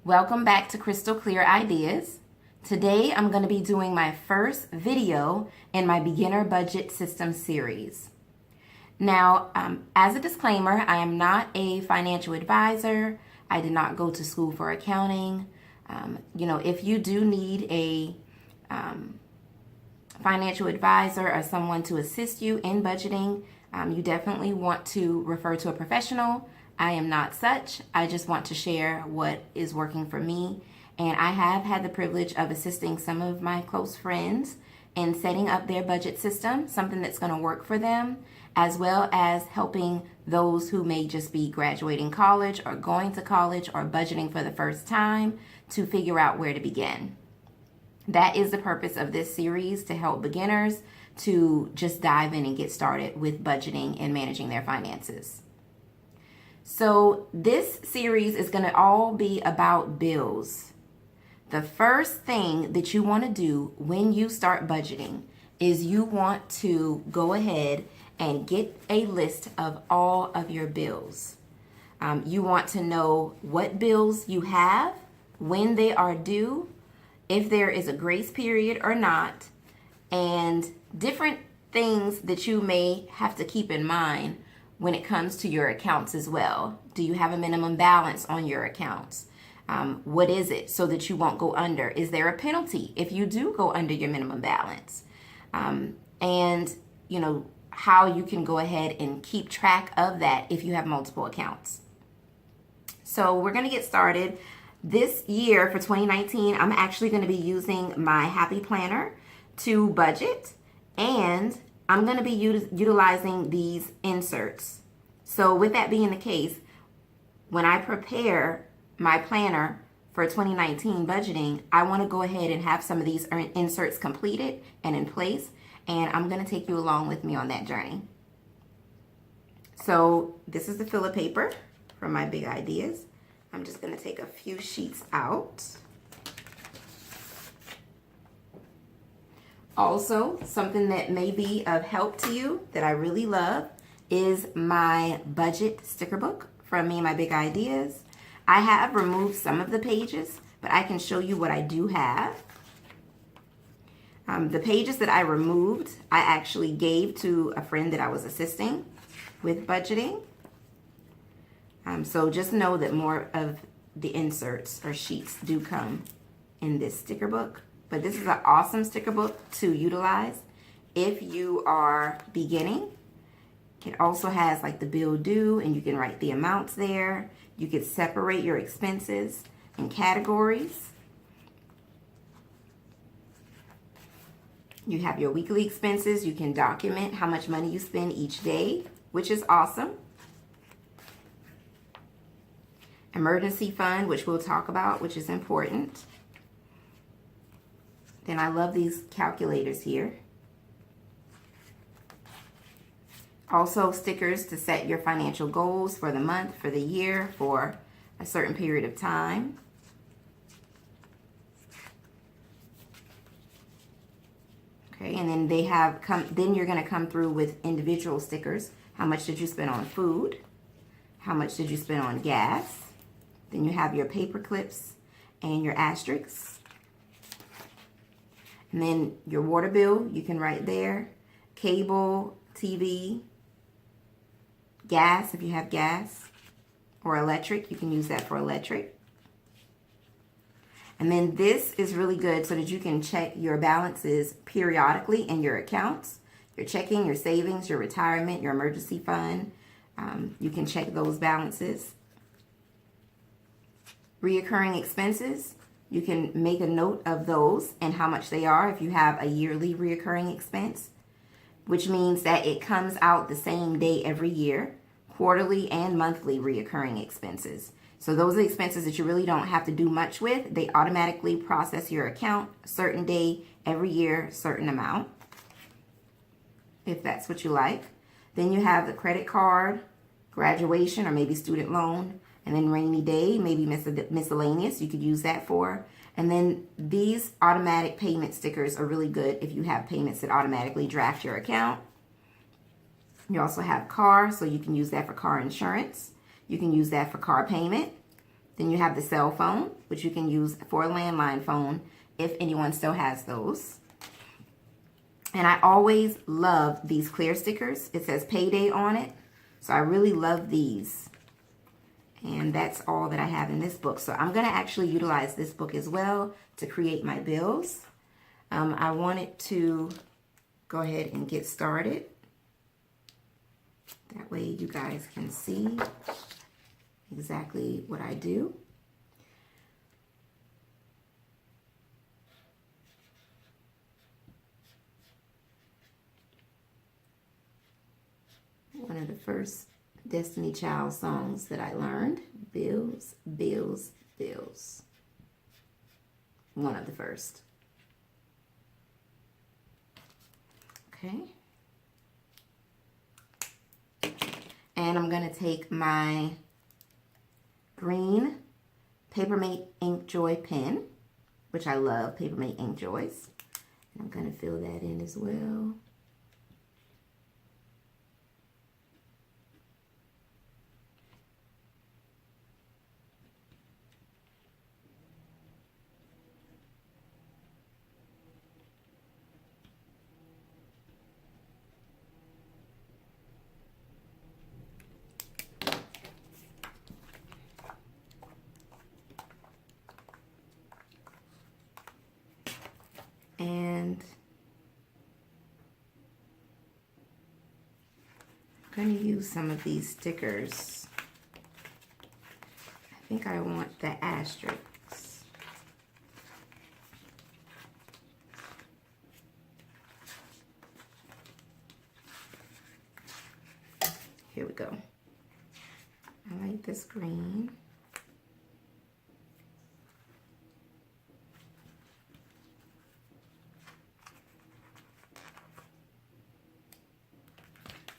Welcome back to Crystal Clear Ideas. Today I'm going to be doing my first video in my beginner budget system series. Now, as a disclaimer, I am not a financial advisor. I did not go to school for accounting. If you do need a financial advisor or someone to assist you in budgeting, you definitely want to refer to a professional. I am not such. I just want to share what is working for me. And I have had the privilege of assisting some of my close friends in setting up their budget system, something that's going to work for them, as well as helping those who may just be graduating college or going to college or budgeting for the first time to figure out where to begin. That is the purpose of this series, to help beginners to just dive in and get started with budgeting and managing their finances. So this series is going to all be about bills. The first thing that you want to do when you start budgeting is you want to go ahead and get a list of all of your bills. You want to know what bills you have, when they are due, if there is a grace period or not, and different things that you may have to keep in mind when it comes to your accounts as well. Do you have a minimum balance on your accounts? What is it, so that you won't go under? Is there a penalty if you do go under your minimum balance? And how you can go ahead and keep track of that if you have multiple accounts. So we're going to get started. This year for 2019, I'm actually going to be using my Happy Planner to budget, and I'm going to be utilizing these inserts. So with that being the case, when I prepare my planner for 2019 budgeting, I want to go ahead and have some of these inserts completed and in place, and I'm going to take you along with me on that journey. So this is the filler paper from my big ideas. I'm just going to take a few sheets out. Also, something that may be of help to you that I really love is my budget sticker book from me and my big ideas. I have removed some of the pages, but I can show you what I do have. The pages that I removed, I actually gave to a friend that I was assisting with budgeting. So just know that more of the inserts or sheets do come in this sticker book. But this is an awesome sticker book to utilize if you are beginning. It also has like the bill due, and you can write the amounts there. You can separate your expenses in categories. You have your weekly expenses. You can document how much money you spend each day, which is awesome. Emergency fund, which we'll talk about, which is important. Then I love these calculators here. Also stickers to set your financial goals for the month, for the year, for a certain period of time. Okay, and then then you're going to come through with individual stickers. How much did you spend on food? How much did you spend on gas? Then you have your paper clips and your asterisks. And then your water bill, you can write there. Cable, TV, gas, if you have gas, or electric, you can use that for electric. And then this is really good so that you can check your balances periodically in your accounts. Your checking, your savings, your retirement, your emergency fund. You can check those balances. Reoccurring expenses, you can make a note of those and how much they are if you have a yearly reoccurring expense, which means that it comes out the same day every year. Quarterly and monthly reoccurring expenses. So those are the expenses that you really don't have to do much with. They automatically process your account a certain day every year, certain amount, if that's what you like. Then you have the credit card, graduation, or maybe student loan. And then rainy day, maybe miscellaneous, you could use that for. And then these automatic payment stickers are really good if you have payments that automatically draft your account. You also have car, so you can use that for car insurance. You can use that for car payment. Then you have the cell phone, which you can use for a landline phone if anyone still has those. And I always love these clear stickers. It says payday on it. So I really love these. And that's all that I have in this book. So I'm going to actually utilize this book as well to create my bills. I wanted to go ahead and get started. That way you guys can see exactly what I do. One of the first Destiny Child songs that I learned, bills, bills, bills. One of the first. Okay. And I'm going to take my green Papermate Ink Joy pen, which I love Papermate Ink Joys. And I'm going to fill that in as well. And I'm going to use some of these stickers. I think I want the asterisks. Here we go. I like this green.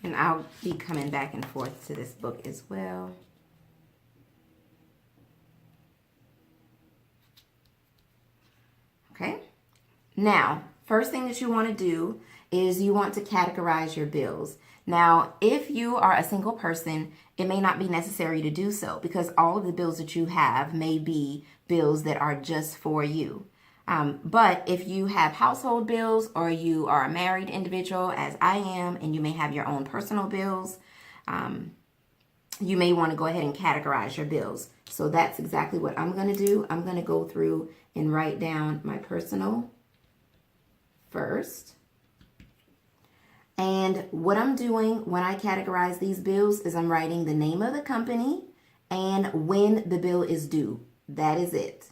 And I'll be coming back and forth to this book as well. Okay. Now, first thing that you want to do is you want to categorize your bills. Now, if you are a single person, it may not be necessary to do so because all of the bills that you have may be bills that are just for you. But if you have household bills or you are a married individual, as I am, and you may have your own personal bills, you may want to go ahead and categorize your bills. So that's exactly what I'm going to do. I'm going to go through and write down my personal first. And what I'm doing when I categorize these bills is I'm writing the name of the company and when the bill is due. That is it.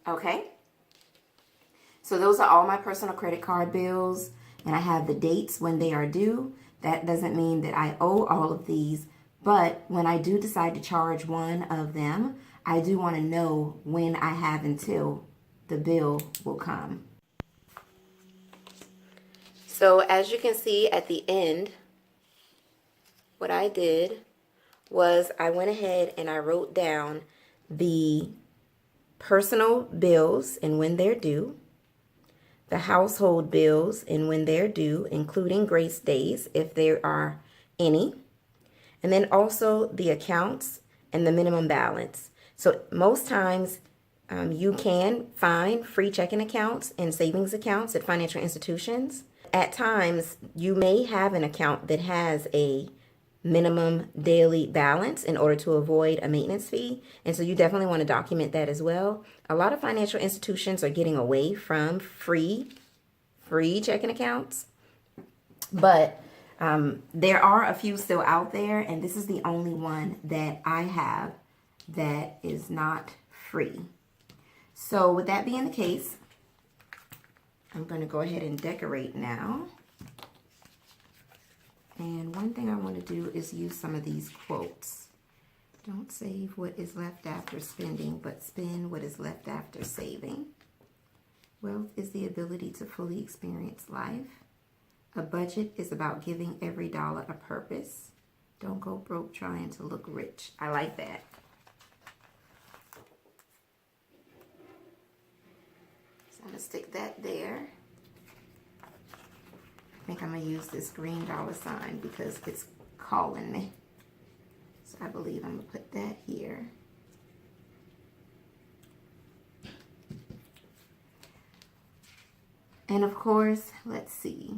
Okay, so those are all my personal credit card bills, and I have the dates when they are due. That doesn't mean that I owe all of these, but when I do decide to charge one of them, I do want to know when I have until the bill will come. So as you can see at the end, what I did was I went ahead and I wrote down the personal bills and when they're due, the household bills and when they're due, including grace days, if there are any, and then also the accounts and the minimum balance. So most times you can find free checking accounts and savings accounts at financial institutions. At times, you may have an account that has a minimum daily balance in order to avoid a maintenance fee. And so you definitely want to document that as well. A lot of financial institutions are getting away from free checking accounts, but there are a few still out there, and this is the only one that I have that is not free. So with that being the case, I'm going to go ahead and decorate now. And one thing I want to do is use some of these quotes. Don't save what is left after spending, but spend what is left after saving. Wealth is the ability to fully experience life. A budget is about giving every dollar a purpose. Don't go broke trying to look rich. I like that. So I'm going to stick that there. I think I'm going to use this green dollar sign because it's calling me. So I believe I'm going to put that here. And of course, let's see.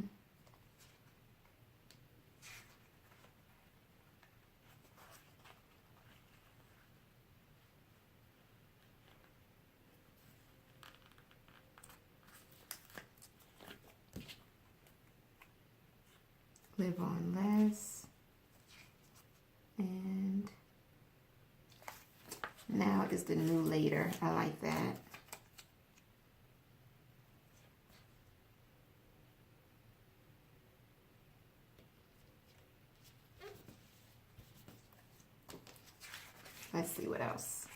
Live on less. And now is the new later. I like that. Let's see what else.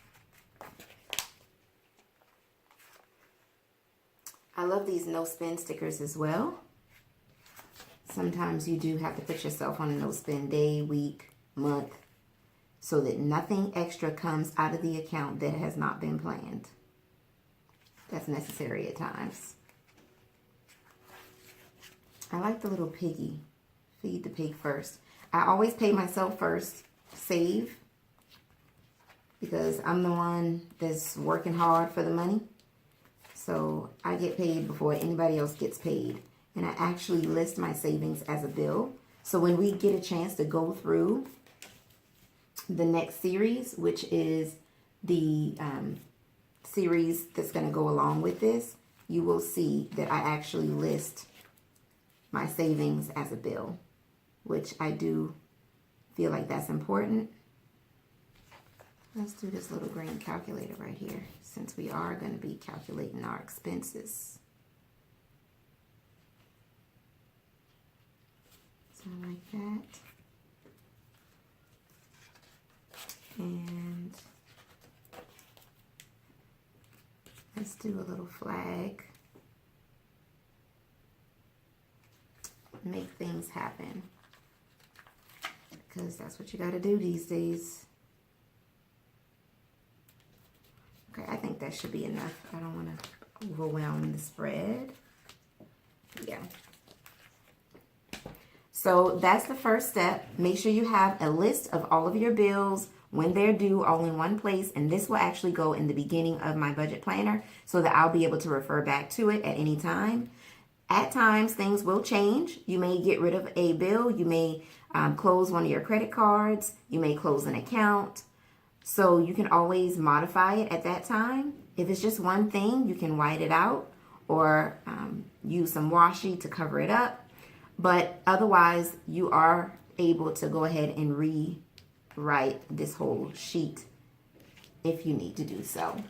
I love these no spend stickers as well. Sometimes you do have to put yourself on a no spend day, week, month, so that nothing extra comes out of the account that has not been planned. That's necessary at times. I like the little piggy. Feed the pig first. I always pay myself first. Save. Because I'm the one that's working hard for the money. So I get paid before anybody else gets paid. And I actually list my savings as a bill. So when we get a chance to go through the next series, which is the series that's going to go along with this, you will see that I actually list my savings as a bill, which I do feel like that's important. Let's do this little green calculator right here, since we are going to be calculating our expenses. So like that. And let's do a little flag. Make things happen. Because that's what you got to do these days. Okay, I think that should be enough. I don't want to overwhelm the spread. Yeah. So that's the first step. Make sure you have a list of all of your bills, when they're due, all in one place. And this will actually go in the beginning of my budget planner so that I'll be able to refer back to it at any time. At times, things will change. You may get rid of a bill. You may close one of your credit cards. You may close an account. So you can always modify it at that time. If it's just one thing, you can white it out or use some washi to cover it up. But otherwise, you are able to go ahead and rewrite this whole sheet if you need to do so.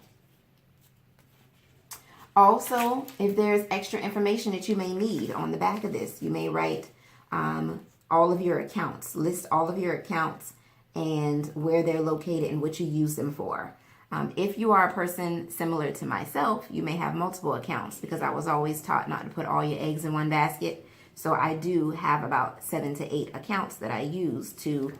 Also, if there's extra information that you may need on the back of this, you may write all of your accounts, list all of your accounts and where they're located and what you use them for. If you are a person similar to myself, you may have multiple accounts because I was always taught not to put all your eggs in one basket. So I do have about 7 to 8 accounts that I use to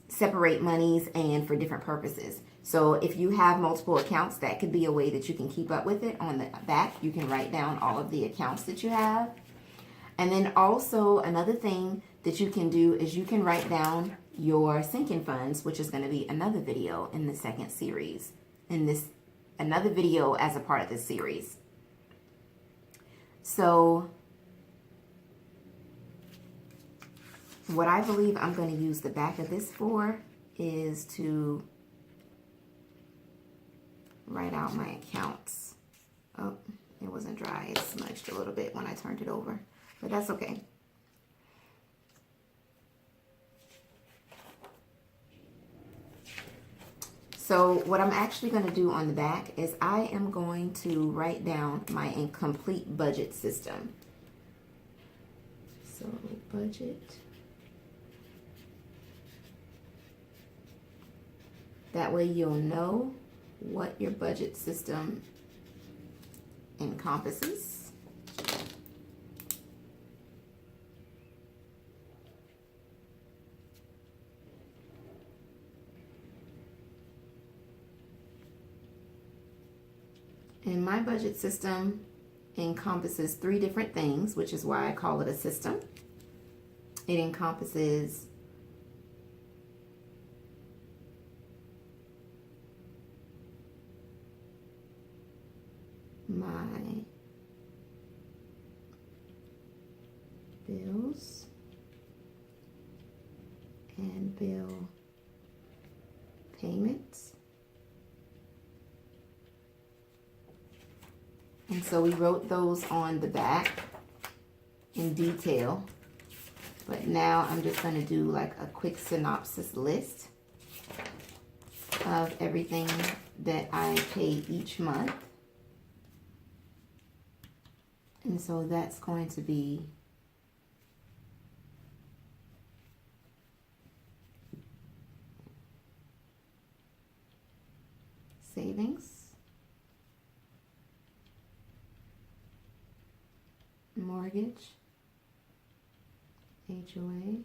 separate monies and for different purposes. So if you have multiple accounts, that could be a way that you can keep up with it. On the back, you can write down all of the accounts that you have. And then also another thing that you can do is you can write down your sinking funds, which is going to be another video in the second series, another video as a part of this series. So what I believe I'm going to use the back of this for is to write out my accounts. Oh, it wasn't dry. It smudged a little bit when I turned it over, but that's okay. So what I'm actually going to do on the back is I am going to write down my incomplete budget system. So budget. That way you'll know what your budget system encompasses. And my budget system encompasses 3 different things, which is why I call it a system. It encompasses my bills and bill payments. And so we wrote those on the back in detail. But now I'm just going to do like a quick synopsis list of everything that I pay each month. And so that's going to be savings, mortgage, HOA,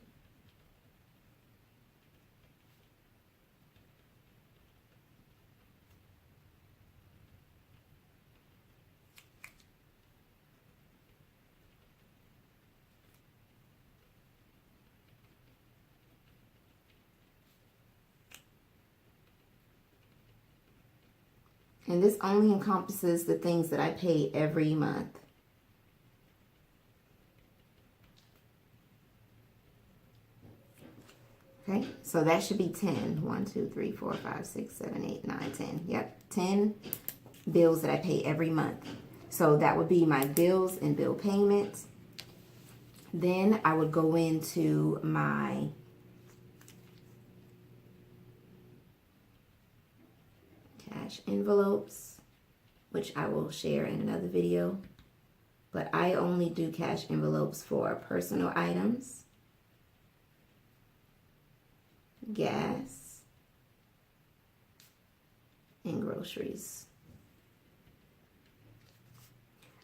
and this only encompasses the things that I pay every month. Okay, so that should be 10. 1, 2, 3, 4, 5, 6, 7, 8, 9, 10. Yep, 10 bills that I pay every month. So that would be my bills and bill payments. Then I would go into my cash envelopes, which I will share in another video. But I only do cash envelopes for personal items, gas, and groceries.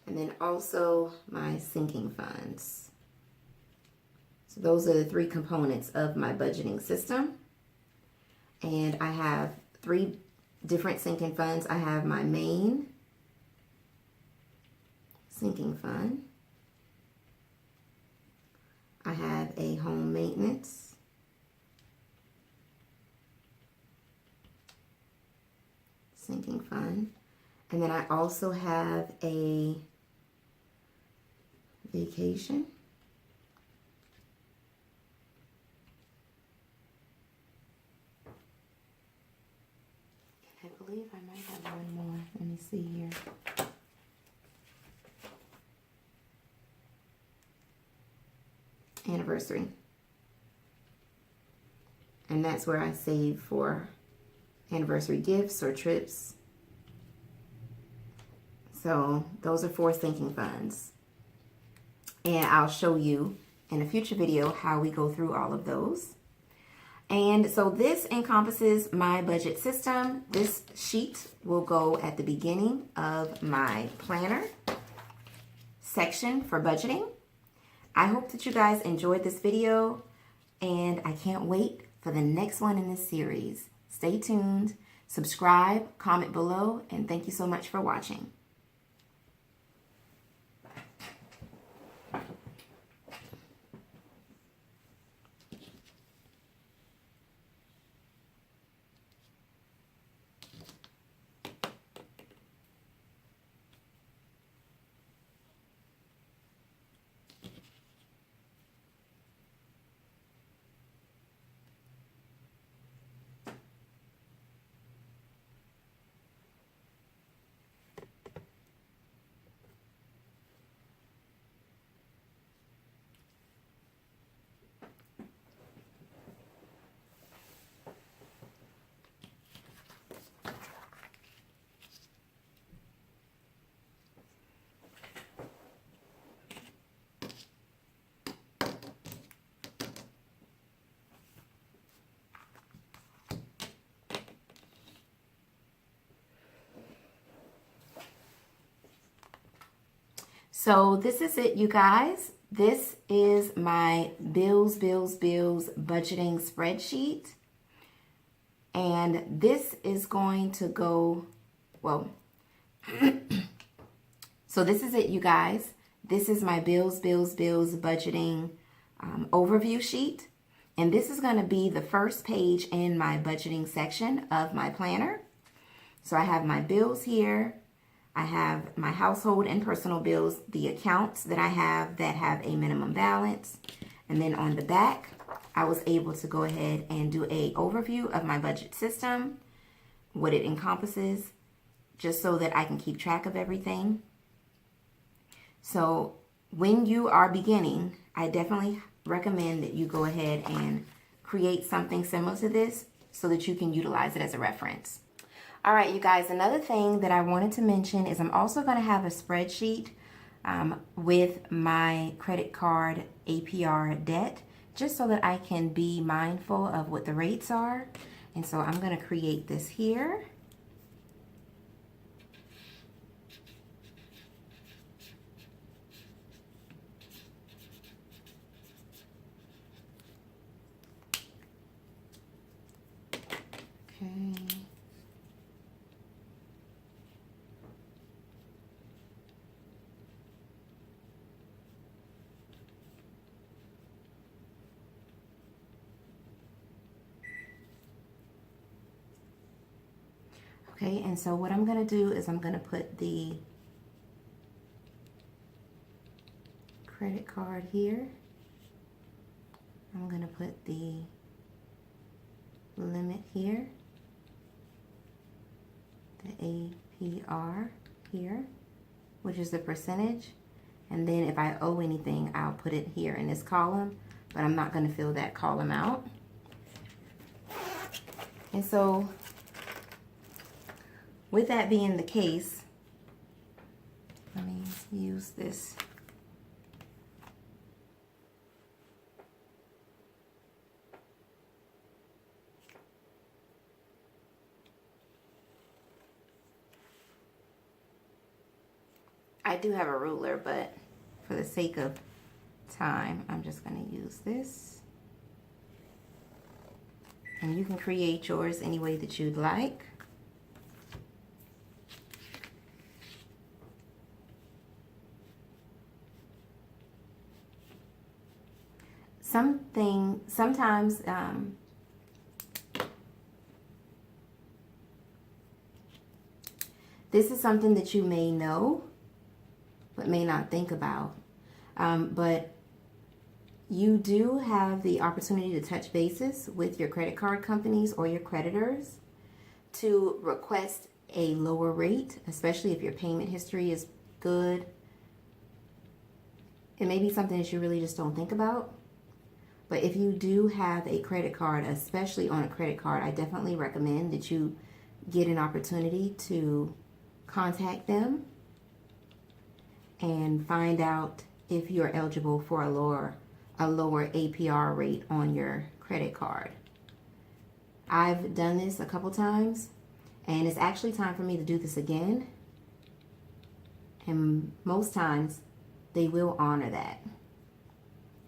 And then also my sinking funds. So those are the 3 components of my budgeting system. And I have 3 different sinking funds. I have my main sinking fund. I have a home maintenance sinking fund. And then I also have a vacation I believe I might have one more. Let me see here. Anniversary. And that's where I save for anniversary gifts or trips. So those are 4 sinking funds. And I'll show you in a future video how we go through all of those. And so this encompasses my budget system. This sheet will go at the beginning of my planner section for budgeting. I hope that you guys enjoyed this video, and I can't wait for the next one in this series. Stay tuned Subscribe, comment below, and thank you so much for watching. So this is it, you guys. This is my bills budgeting spreadsheet. And this is going to go, well, so this is it, you guys. This is my bills budgeting overview sheet. And this is going to be the first page in my budgeting section of my planner. So I have my bills here. I have my household and personal bills, the accounts that I have that have a minimum balance. And then on the back, I was able to go ahead and do an overview of my budget system, what it encompasses, just so that I can keep track of everything. So when you are beginning, I definitely recommend that you go ahead and create something similar to this so that you can utilize it as a reference. All right, you guys, another thing that I wanted to mention is I'm also going to have a spreadsheet with my credit card APR debt, just so that I can be mindful of what the rates are. And so I'm going to create this here. Okay. Okay, and so what I'm going to do is I'm going to put the credit card here. I'm going to put the limit here, the APR here, which is the percentage. And then if I owe anything, I'll put it here in this column, but I'm not going to fill that column out. And so with that being the case, let me use this. I do have a ruler, but for the sake of time, I'm just going to use this. And you can create yours any way that you'd like. Sometimes this is something that you may know, but may not think about. But you do have the opportunity to touch bases with your credit card companies or your creditors to request a lower rate, especially if your payment history is good. It may be something that you really just don't think about. But if you do have a credit card, especially on a credit card, I definitely recommend that you get an opportunity to contact them and find out if you're eligible for a lower APR rate on your credit card. I've done this a couple times, and it's actually time for me to do this again. And most times they will honor that.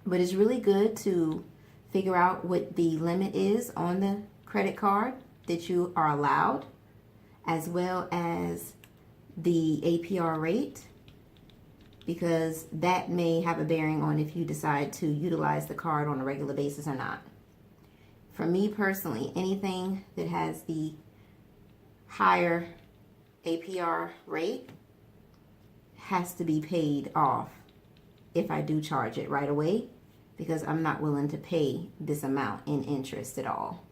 But it's really good to figure out what the limit is on the credit card that you are allowed, as well as the APR rate, because that may have a bearing on if you decide to utilize the card on a regular basis or not. For me personally, anything that has the higher APR rate has to be paid off if I do charge it right away, because I'm not willing to pay this amount in interest at all.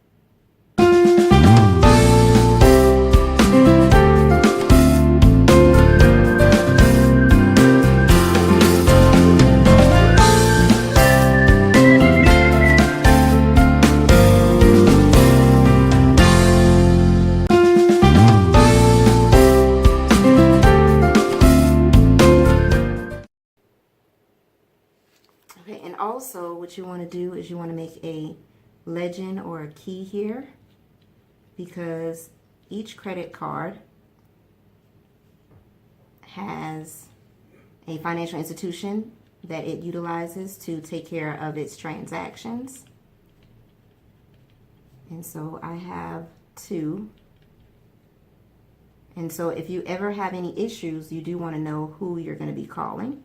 Okay, and also what you want to do is you want to make a legend or a key here, because each credit card has a financial institution that it utilizes to take care of its transactions. And so I have 2. And so if you ever have any issues, you do want to know who you're going to be calling.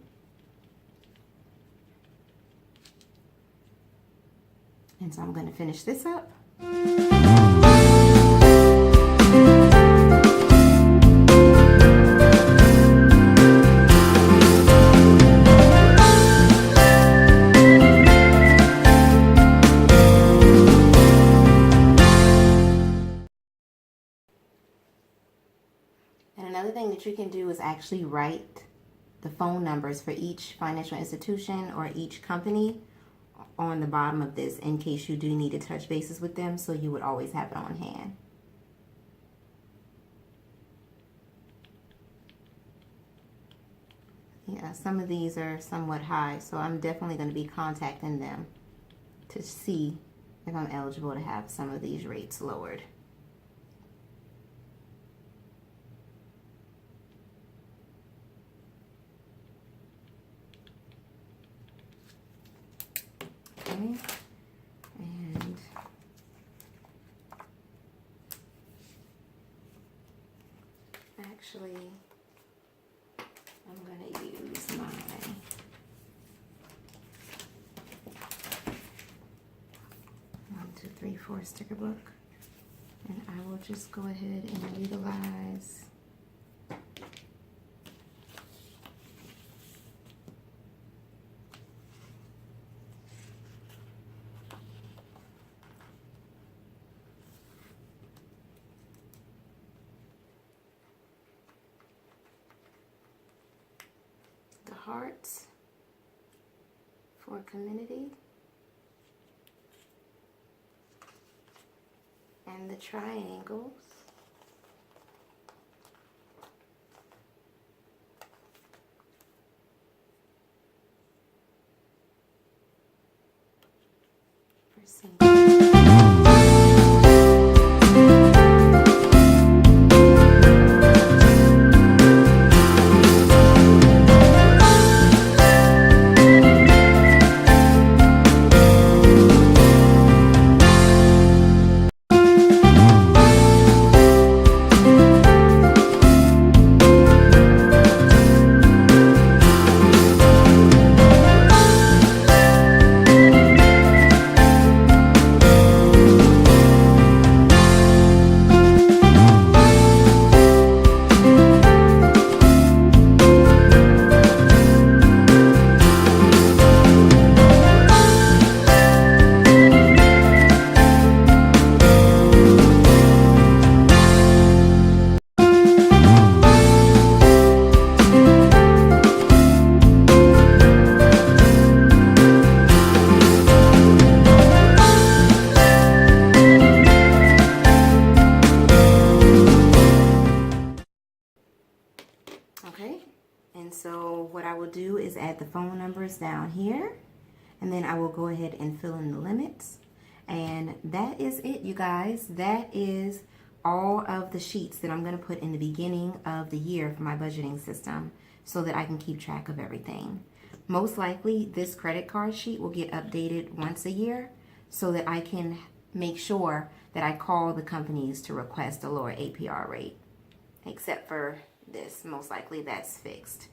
And so I'm going to finish this up. And another thing that you can do is actually write the phone numbers for each financial institution or each company on the bottom of this in case you do need to touch bases with them, so you would always have it on hand. Yeah, some of these are somewhat high, so I'm definitely going to be contacting them to see if I'm eligible to have some of these rates lowered. Okay. And actually, I'm going to use my 1, 2, 3, 4 sticker book, and I will just go ahead and utilize the hearts for community and the triangles for single. Okay, and so what I will do is add the phone numbers down here, and then I will go ahead and fill in the limits. And that is it, you guys. That is all of the sheets that I'm going to put in the beginning of the year for my budgeting system so that I can keep track of everything. Most likely, this credit card sheet will get updated once a year so that I can make sure that I call the companies to request a lower APR rate, except for this. Most likely that's fixed.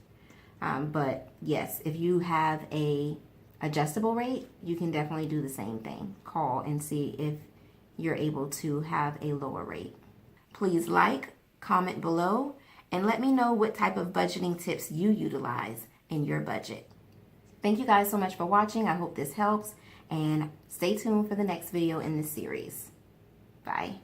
But yes, if you have a adjustable rate, you can definitely do the same thing. Call and see if you're able to have a lower rate. Please like, comment below, and let me know what type of budgeting tips you utilize in your budget. Thank you guys so much for watching. I hope this helps, and stay tuned for the next video in this series. Bye.